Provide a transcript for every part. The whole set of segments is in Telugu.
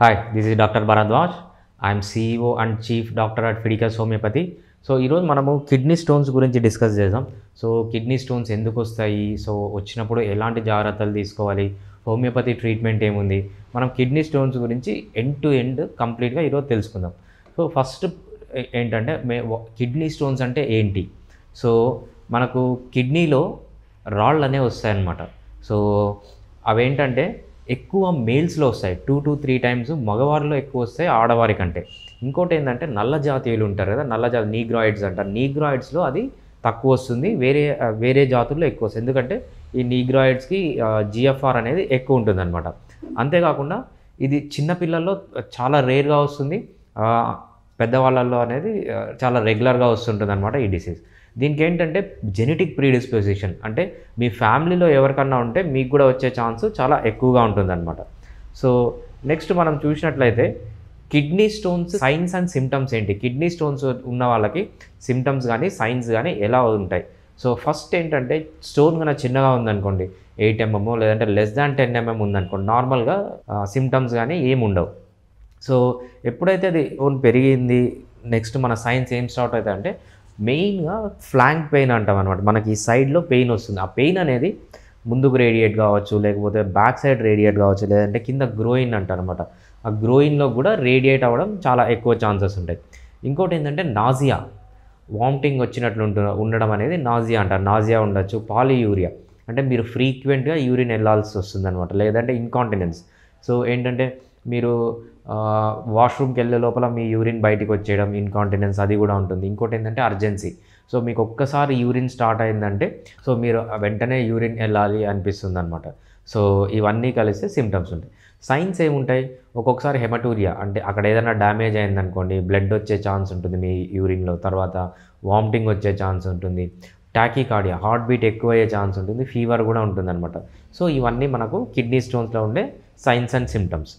Hi, this is Dr. Bharadwaj. I am CEO and Chief Doctor at Fidelis Homeopathy. So ఈరోజు మనము కిడ్నీ స్టోన్స్ గురించి డిస్కస్ చేద్దాం. సో కిడ్నీ స్టోన్స్ ఎందుకు వస్తాయి, సో వచ్చినప్పుడు ఎలాంటి జాగ్రత్తలు తీసుకోవాలి, హోమియోపతి ట్రీట్మెంట్ ఏముంది, మనం కిడ్నీ స్టోన్స్ గురించి ఎండ్ టు ఎండ్ కంప్లీట్గా ఈరోజు తెలుసుకుందాం. సో ఫస్ట్ ఏంటంటే కిడ్నీ స్టోన్స్ అంటే ఏంటి. సో మనకు కిడ్నీలో రాళ్ళు అనేవి వస్తాయన్నమాట. సో అవేంటంటే ఎక్కువ మేల్స్లో వస్తాయి, 2 to 3 times మగవారిలో ఎక్కువ వస్తాయి ఆడవారి కంటే. ఇంకోటి ఏంటంటే నల్ల జాతీయులు ఉంటారు కదా, నల్ల జాతి నీగ్రాయిడ్స్ అంటారు, నీగ్రాయిడ్స్లో అది తక్కువ వస్తుంది, వేరే జాతుల్లో ఎక్కువ వస్తుంది. ఎందుకంటే ఈ నీగ్రాయిడ్స్కి జిఎఫ్ఆర్ అనేది ఎక్కువ ఉంటుంది అనమాట. అంతేకాకుండా ఇది చిన్నపిల్లల్లో చాలా రేర్గా వస్తుంది, పెద్దవాళ్ళల్లో అనేది చాలా రెగ్యులర్గా వస్తుంటుంది అనమాట ఈ డిసీజ్. దీనికి ఏంటంటే జెనెటిక్ ప్రీడిస్పోజిషన్, అంటే మీ ఫ్యామిలీలో ఎవరికన్నా ఉంటే మీకు కూడా వచ్చే ఛాన్స్ చాలా ఎక్కువగా ఉంటుందన్నమాట. సో నెక్స్ట్ మనం చూసినట్లయితే kidney stones science and symptoms ఏంటి, కిడ్నీ స్టోన్స్ ఉన్న వాళ్ళకి సిమ్టమ్స్ కానీ సైన్స్ కానీ ఎలా ఉంటాయి. సో ఫస్ట్ ఏంటంటే స్టోన్ కన్నా చిన్నగా ఉందనుకోండి, 8 mm లేదంటే లెస్ దాన్ 10 mm ఉందనుకోండి, నార్మల్గా సిమ్టమ్స్ కానీ ఏమి ఉండవు. సో ఎప్పుడైతే అది స్టోన్ పెరిగింది, నెక్స్ట్ మన సైన్స్ ఏం స్టార్ట్ అవుతాయి అంటే మెయిన్గా ఫ్లాంక్ పెయిన్ అంటాం అనమాట. మనకి ఈ సైడ్లో పెయిన్ వస్తుంది, ఆ పెయిన్ అనేది ముందుకు రేడియేట్ కావచ్చు, లేకపోతే బ్యాక్ సైడ్ రేడియేట్ కావచ్చు, లేదంటే కింద గ్రోయిన్ అంటారు అనమాట. ఆ గ్రోయిన్లో కూడా రేడియేట్ అవ్వడం చాలా ఎక్కువ ఛాన్సెస్ ఉంటాయి. ఇంకోటి ఏంటంటే నాజియా, వామిటింగ్ వచ్చినట్లు ఉండడం అనేది నాజియా అంటారు. నాజియా ఉండొచ్చు. పాలియూరియా అంటే మీరు ఫ్రీక్వెంట్గా యూరిన్ వెళ్ళాల్సి వస్తుంది అనమాట, లేదంటే ఇన్కాంటినెన్స్. సో ఏంటంటే మీరు వాష్రూమ్కి వెళ్ళే లోపల మీ యూరిన్ బయటికి వచ్చేయడం, ఇన్కాంటినెన్స్, అది కూడా ఉంటుంది. ఇంకోటి ఏంటంటే అర్జెన్సీ. సో మీకు ఒక్కసారి యూరిన్ స్టార్ట్ అయిందంటే సో మీరు వెంటనే యూరిన్ వెళ్ళాలి అనిపిస్తుంది అనమాట. సో ఇవన్నీ కలిస్తే సిమ్టమ్స్ ఉంటాయి. సైన్స్ ఏముంటాయి, ఒక్కొక్కసారి హెమటూరియా అంటే అక్కడ ఏదైనా డ్యామేజ్ అయిందనుకోండి, బ్లడ్ వచ్చే ఛాన్స్ ఉంటుంది మీ యూరిన్లో, తర్వాత వామిటింగ్ వచ్చే ఛాన్స్ ఉంటుంది, టాకీకార్డియా హార్ట్ బీట్ ఎక్కువ అయ్యే ఛాన్స్ ఉంటుంది, ఫీవర్ కూడా ఉంటుందన్నమాట. సో ఇవన్నీ మనకు కిడ్నీ స్టోన్స్లో ఉండే science and symptoms.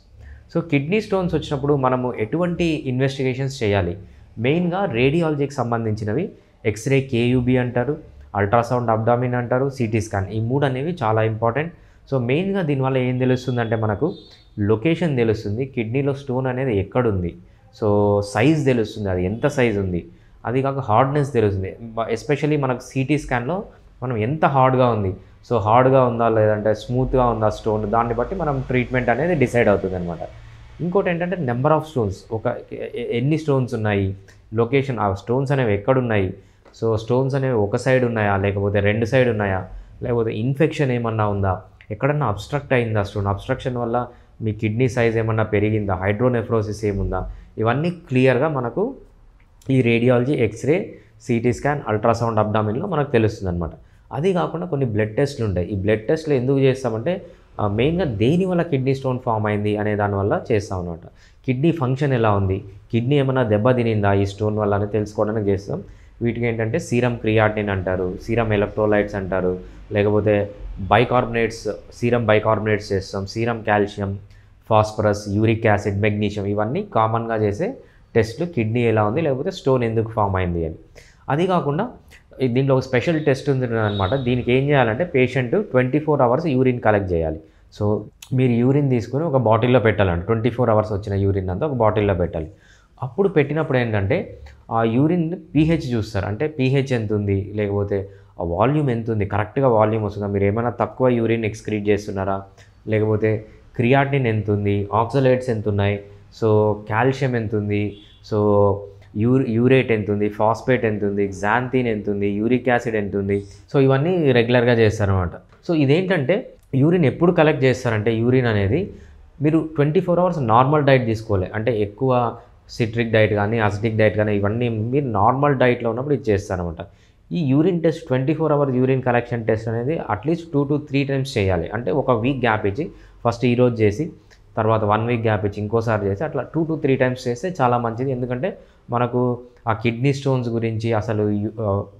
So kidney stones వచ్చినప్పుడు మనము ఎటువంటి ఇన్వెస్టిగేషన్స్ చేయాలి, మెయిన్గా రేడియాలజీకి సంబంధించినవి ఎక్స్రే కేయూబీ అంటారు, అల్ట్రాసౌండ్ అబ్డామిన్ అంటారు, సిటీ స్కాన్, ఈ 3 అనేవి చాలా ఇంపార్టెంట్. సో మెయిన్గా దీనివల్ల ఏం తెలుస్తుందంటే మనకు లొకేషన్ తెలుస్తుంది, కిడ్నీలో స్టోన్ అనేది ఎక్కడుంది, సో సైజ్ తెలుస్తుంది, అది ఎంత సైజ్ ఉంది, అది కాక హార్డ్నెస్ తెలుస్తుంది. ఎస్పెషల్లీ మనకు సిటీ స్కాన్లో మనం ఎంత హార్డ్గా ఉంది, సో హార్డ్గా ఉందా లేదంటే స్మూత్గా ఉందా స్టోన్, దాన్ని బట్టి మనం ట్రీట్మెంట్ అనేది డిసైడ్ అవుతుంది అనమాట. ఇంకోటి ఏంటంటే నెంబర్ ఆఫ్ స్టోన్స్, ఎన్ని స్టోన్స్ ఉన్నాయి, లొకేషన్, ఆ స్టోన్స్ అనేవి ఎక్కడున్నాయి, సో స్టోన్స్ అనేవి ఒక సైడ్ ఉన్నాయా లేకపోతే 2 సైడ్ ఉన్నాయా, లేకపోతే ఇన్ఫెక్షన్ ఏమన్నా ఉందా, ఎక్కడన్నా అబ్స్ట్రక్ట్ అయిందా స్టోన్, అబ్స్ట్రక్షన్ వల్ల మీ కిడ్నీ సైజ్ ఏమన్నా పెరిగిందా, హైడ్రోనెఫ్రోసిస్ ఏముందా, ఇవన్నీ క్లియర్గా మనకు ఈ radiology, x ray, CT scan, ultrasound అబ్డామిన్లో మనకు తెలుస్తుంది అనమాట. అది కాకుండా కొన్ని బ్లడ్ టెస్ట్లు ఉంటాయి. ఈ బ్లడ్ టెస్ట్లు ఎందుకు చేస్తామంటే మెయిన్గా దేనివల్ల కిడ్నీ స్టోన్ ఫామ్ అయింది అనే దానివల్ల చేస్తాం అనమాట. కిడ్నీ ఫంక్షన్ ఎలా ఉంది, కిడ్నీ ఏమైనా దెబ్బతినిందా ఈ స్టోన్ వల్ల అని తెలుసుకోవడానికి చేస్తాం. వీటికి ఏంటంటే సీరం క్రియాటిన్ అంటారు, సీరం ఎలక్ట్రోలైట్స్ అంటారు, లేకపోతే బైకార్బోనేట్స్, సీరం బైకార్బోనేట్స్ చేస్తాం, serum calcium, phosphorus, uric acid, magnesium, ఇవన్నీ కామన్గా చేసే టెస్ట్లు కిడ్నీ ఎలా ఉంది లేకపోతే స్టోన్ ఎందుకు ఫామ్ అయింది అని. అది కాకుండా దీంట్లో ఒక స్పెషల్ టెస్ట్ ఉంది అనమాట. దీనికి ఏం చేయాలంటే పేషెంట్ 24 hours యూరిన్ కలెక్ట్ చేయాలి. సో మీరు యూరిన్ తీసుకుని ఒక బాటిల్లో పెట్టాలండి, 24 hours వచ్చిన యూరిన్ అంతా ఒక బాటిల్లో పెట్టాలి. అప్పుడు పెట్టినప్పుడు ఏంటంటే ఆ యూరిన్ పీహెచ్ చూస్తారు, అంటే పీహెచ్ ఎంత ఉంది, లేకపోతే ఆ వాల్యూమ్ ఎంత ఉంది, కరెక్ట్గా వాల్యూమ్ వస్తుందా, మీరు ఏమైనా తక్కువ యూరిన్ ఎక్స్క్రీట్ చేస్తున్నారా, లేకపోతే క్రియాటిన్ ఎంత ఉంది, ఆక్సలేట్స్ ఎంత ఉన్నాయి, సో కాల్షియం ఎంత ఉంది, సో యూరేట్ ఎంత ఉంది, ఫాస్ఫేట్ ఎంత ఉంది, గ్జాంథిన్ ఎంత ఉంది, యూరిక్ యాసిడ్ ఎంత ఉంది, సో ఇవన్నీ రెగ్యులర్గా చేస్తారనమాట. సో ఇదేంటంటే యూరిన్ ఎప్పుడు కలెక్ట్ చేస్తారంటే యూరిన్ అనేది మీరు 24 hours నార్మల్ డైట్ తీసుకోవాలి, అంటే ఎక్కువ సిట్రిక్ డైట్ కానీ అసిడిక్ డైట్ కానీ ఇవన్నీ మీరు నార్మల్ డైట్లో ఉన్నప్పుడు ఇది చేస్తారనమాట. ఈ urine test 24 hours urine collection test అనేది అట్లీస్ట్ 2 to 3 times చేయాలి. అంటే ఒక వీక్ గ్యాప్ ఇచ్చి ఫస్ట్ ఈరోజు చేసి తర్వాత 1 week గ్యాప్ ఇచ్చి ఇంకోసారి చేసి అట్లా 2 to 3 times చేస్తే చాలా మంచిది. ఎందుకంటే మనకు ఆ కిడ్నీ స్టోన్స్ గురించి, అసలు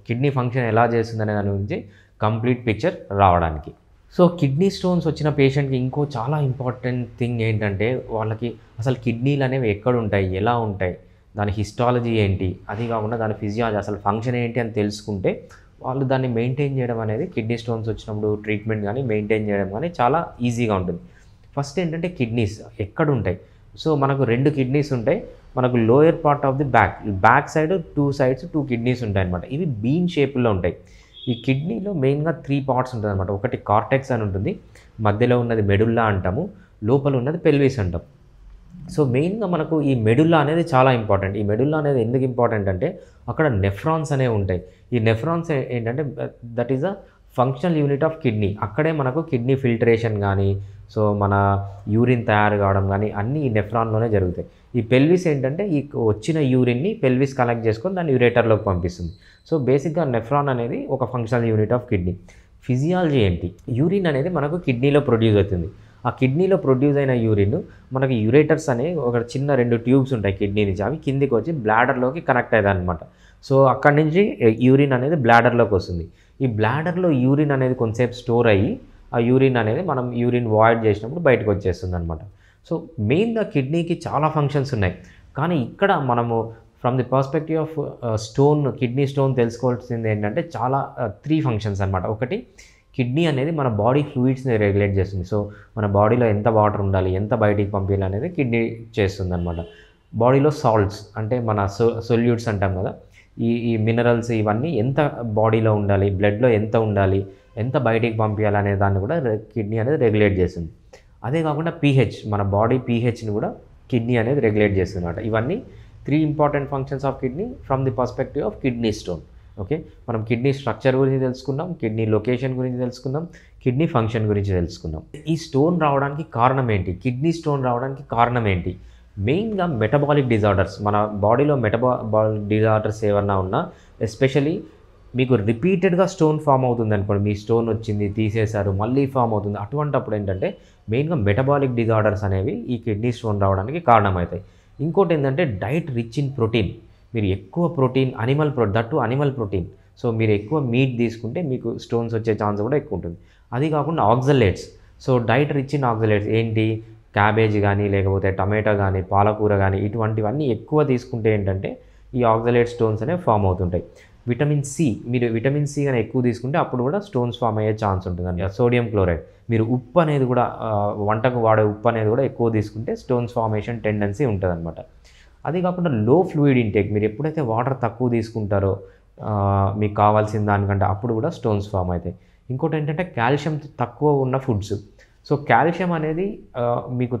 కిడ్నీ ఫంక్షన్ ఎలా చేస్తుందనే దాని గురించి కంప్లీట్ పిక్చర్ రావడానికి. సో కిడ్నీ స్టోన్స్ వచ్చిన పేషెంట్కి ఇంకో చాలా ఇంపార్టెంట్ థింగ్ ఏంటంటే వాళ్ళకి అసలు కిడ్నీలు అనేవి ఎక్కడ ఉంటాయి, ఎలా ఉంటాయి, దాని హిస్టాలజీ ఏంటి, అది కాకుండా దాని ఫిజియాలజీ అసలు ఫంక్షన్ ఏంటి అని తెలుసుకుంటే వాళ్ళు దాన్ని మెయింటైన్ చేయడం అనేది, కిడ్నీ స్టోన్స్ వచ్చినప్పుడు ట్రీట్మెంట్ కానీ మెయింటైన్ చేయడం కానీ చాలా ఈజీగా ఉంటుంది. ఫస్ట్ ఏంటంటే కిడ్నీస్ ఎక్కడ ఉంటాయి, సో మనకు 2 కిడ్నీస్ ఉంటాయి. మనకు lower part of the back side 2 sides 2 kidneys ఉంటాయన్నమాట. ఇవి బీన్ షేప్లో ఉంటాయి. ఈ కిడ్నీలో మెయిన్గా 3 పార్ట్స్ ఉంటుందన్నమాట. ఒకటి కార్టెక్స్ అని ఉంటుంది, మధ్యలో ఉన్నది మెడుల్లా అంటాము, లోపల ఉన్నది పెల్విస్ అంటాం. సో మెయిన్గా మనకు ఈ మెడుల్లా అనేది చాలా ఇంపార్టెంట్. ఈ మెడుల్లా అనేది ఎందుకు ఇంపార్టెంట్ అంటే అక్కడ నెఫ్రాన్స్ అనేవి ఉంటాయి. ఈ నెఫ్రాన్స్ ఏంటంటే that is a functional unit of kidney. అక్కడే మనకు కిడ్నీ ఫిల్టరేషన్ కానీ, సో మన యూరిన్ తయారు కావడం కానీ అన్నీ ఈ నెఫ్రాన్లోనే జరుగుతాయి. ఈ పెల్విస్ ఏంటంటే ఈ వచ్చిన యూరిన్ని పెల్విస్ కలెక్ట్ చేసుకొని దాన్ని యూరేటర్లోకి పంపిస్తుంది. సో బేసిక్గా నెఫ్రాన్ అనేది ఒక functional unit of kidney. Physiology ఏంటి? యూరిన్ అనేది మనకు కిడ్నీలో ప్రొడ్యూస్ అవుతుంది. ఆ కిడ్నీలో ప్రొడ్యూస్ అయిన యూరిన్ మనకి యూరేటర్స్ అనే ఒక చిన్న 2 ట్యూబ్స్ ఉంటాయి కిడ్నీ నుంచి. అవి కిందికి వచ్చి బ్లాడర్లోకి కనెక్ట్ అవుతాయి అనమాట. సో అక్కడి నుంచి యూరిన్ అనేది బ్లాడర్లోకి వస్తుంది. ఈ బ్లాడర్లో యూరిన్ అనేది కొంతసేపు స్టోర్ అయ్యి ఆ యూరిన్ అనేది మనం యూరిన్ వాయిడ్ చేసినప్పుడు బయటకు వచ్చేస్తుంది అనమాట. సో మెయిన్గా కిడ్నీకి చాలా ఫంక్షన్స్ ఉన్నాయి. కానీ ఇక్కడ మనము from the perspective of kidney stone తెలుసుకోవాల్సింది ఏంటంటే చాలా 3 ఫంక్షన్స్ అనమాట. ఒకటి, కిడ్నీ అనేది మన బాడీ ఫ్లూయిడ్స్ని రెగ్యులేట్ చేస్తుంది. సో మన బాడీలో ఎంత వాటర్ ఉండాలి, ఎంత బయటికి పంపించాలి అనేది కిడ్నీ చేస్తుంది అనమాట. బాడీలో సాల్ట్స్ అంటే మన సొల్యూట్స్ అంటాం కదా, ఈ మినరల్స్ ఇవన్నీ ఎంత బాడీలో ఉండాలి, బ్లడ్లో ఎంత ఉండాలి, ఎంత బయటికి పంపించాలి అనే దాన్ని కూడా కిడ్నీ అనేది రెగ్యులేట్ చేస్తుంది. అదే కాకుండా పీహెచ్, మన బాడీ పీహెచ్ని కూడా కిడ్నీ అనేది రెగ్యులేట్ చేస్తుంది అనమాట. ఇవన్నీ 3 important functions of kidney from the perspective of kidney stone. Okay, మనం కిడ్నీ స్ట్రక్చర్ గురించి తెలుసుకున్నాం, కిడ్నీ లొకేషన్ గురించి తెలుసుకున్నాం, కిడ్నీ ఫంక్షన్ గురించి తెలుసుకున్నాం. ఈ స్టోన్ రావడానికి కారణం ఏంటి? కిడ్నీ స్టోన్ రావడానికి కారణం ఏంటి? మెయిన్గా మెటబాలిక్ డిజార్డర్స్. మన బాడీలో మెటబాలిక్ డిజార్డర్స్ ఏమన్నా ఉన్నా, ఎస్పెషలీ మీకు రిపీటెడ్గా స్టోన్ ఫామ్ అవుతుంది అనుకోండి, మీ స్టోన్ వచ్చింది తీసేశారు మళ్ళీ ఫామ్ అవుతుంది, అటువంటప్పుడు ఏంటంటే మెయిన్గా మెటబాలిక్ డిజార్డర్స్ అనేవి ఈ కిడ్నీ స్టోన్ రావడానికి కారణమవుతాయి. ఇంకోటి ఏంటంటే డైట్ రిచ్ ఇన్ ప్రోటీన్. మీరు ఎక్కువ ప్రోటీన్, అనిమల్ ప్రోటీన్, సో మీరు ఎక్కువ మీట్ తీసుకుంటే మీకు స్టోన్స్ వచ్చే ఛాన్స్ కూడా ఎక్కువ ఉంటుంది. అది కాకుండా oxalates. So diet rich in oxalates ఏంటి? క్యాబేజ్ కానీ, లేకపోతే టమాటో కానీ, పాలకూర కానీ, ఇటువంటివన్నీ ఎక్కువ తీసుకుంటే ఏంటంటే ఈ ఆక్సలేట్ స్టోన్స్ అనేవి ఫామ్ అవుతుంటాయి. విటమిన్ సి, మీరు విటమిన్ సి కానీ ఎక్కువ తీసుకుంటే అప్పుడు కూడా స్టోన్స్ ఫామ్ అయ్యే ఛాన్స్ ఉంటుందండి. సోడియం క్లోరైడ్, మీరు ఉప్పు అనేది కూడా వంటకు వాడే ఉప్పు అనేది కూడా ఎక్కువ తీసుకుంటే స్టోన్స్ ఫార్మేషన్ టెండెన్సీ ఉంటుంది అనమాట. అది కాకుండా లో ఫ్లూయిడ్ ఇంటేక్, మీరు ఎప్పుడైతే వాటర్ తక్కువ తీసుకుంటారో మీకు కావాల్సిన దానికంటే అప్పుడు కూడా స్టోన్స్ ఫామ్ అవుతాయి. ఇంకోటి ఏంటంటే కాల్షియం తక్కువ ఉన్న ఫుడ్స్. సో కాల్షియం అనేది మీకు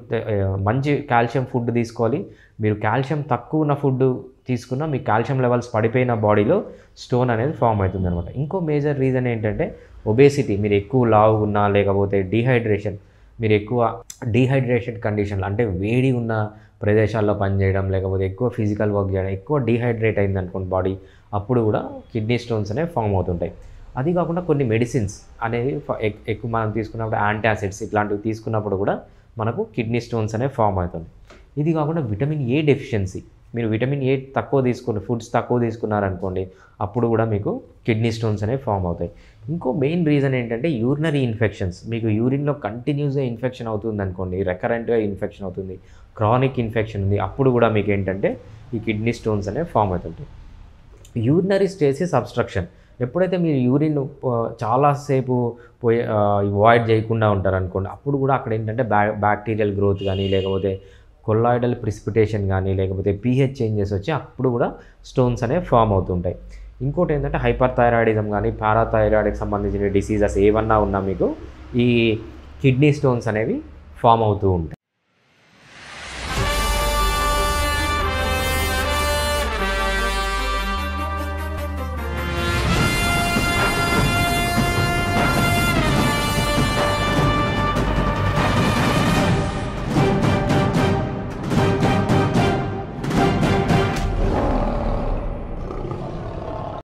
మంచి కాల్షియం ఫుడ్ తీసుకోవాలి. మీరు కాల్షియం తక్కువ ఉన్న ఫుడ్ తీసుకున్నా మీ కాల్షియం లెవెల్స్ పడిపోయిన బాడీలో స్టోన్ అనేది ఫామ్ అవుతుంది అనమాట. ఇంకో మేజర్ రీజన్ ఏంటంటే ఒబేసిటీ. మీరు ఎక్కువ లావు ఉన్నా, లేకపోతే మీరు ఎక్కువ డీహైడ్రేషన్ కండిషన్లు అంటే వేడి ఉన్న ప్రదేశాల్లో పనిచేయడం, లేకపోతే ఎక్కువ ఫిజికల్ వర్క్ చేయడం, ఎక్కువ డీహైడ్రేట్ అయింది అనుకోండి బాడీ, అప్పుడు కూడా కిడ్నీ స్టోన్స్ అనేవి ఫామ్ అవుతుంటాయి. అది కాకుండా కొన్ని మెడిసిన్స్ అనేవి ఎక్కువ మనం తీసుకున్నప్పుడు యాంటాసిడ్స్ ఇట్లాంటివి తీసుకున్నప్పుడు కూడా మనకు కిడ్నీ స్టోన్స్ అనేవి ఫామ్ అవుతుంది. ఇది కాకుండా విటమిన్ ఏ డెఫిషియన్సీ, మీరు విటమిన్ ఏ ఫుడ్స్ తక్కువ తీసుకున్నారనుకోండి, అప్పుడు కూడా మీకు కిడ్నీ స్టోన్స్ అనేవి ఫామ్ అవుతాయి. ఇంకో మెయిన్ రీజన్ ఏంటంటే యూరినరీ ఇన్ఫెక్షన్స్. మీకు యూరిన్లో కంటిన్యూస్గా ఇన్ఫెక్షన్ అవుతుంది అనుకోండి, రికరెంట్గా ఇన్ఫెక్షన్ అవుతుంది, క్రానిక్ ఇన్ఫెక్షన్ ఉంది, అప్పుడు కూడా మీకు ఏంటంటే ఈ కిడ్నీ స్టోన్స్ అనేవి ఫామ్ అవుతుంటాయి. Urinary stasis obstruction. ఎప్పుడైతే మీరు యూరిన్ చాలాసేపు వాయిడ్ చేయకుండా ఉంటారనుకోండి, అప్పుడు కూడా అక్కడ ఏంటంటే బ్యాక్టీరియల్ గ్రోత్ కానీ, లేకపోతే కొల్లాయిడల్ ప్రిసిపిటేషన్ కానీ, లేకపోతే పీహెచ్ చేంజెస్ వచ్చి అప్పుడు కూడా స్టోన్స్ అనేవి ఫామ్ అవుతుంటాయి. ఇంకోటి ఏంటంటే హైపర్ థైరాయిడిజం కానీ, పారాథైరాయిడ్కి సంబంధించిన డిసీజెస్ ఏమన్నా ఉన్నా మీకు ఈ కిడ్నీ స్టోన్స్ అనేవి ఫామ్ అవుతూ ఉంటాయి.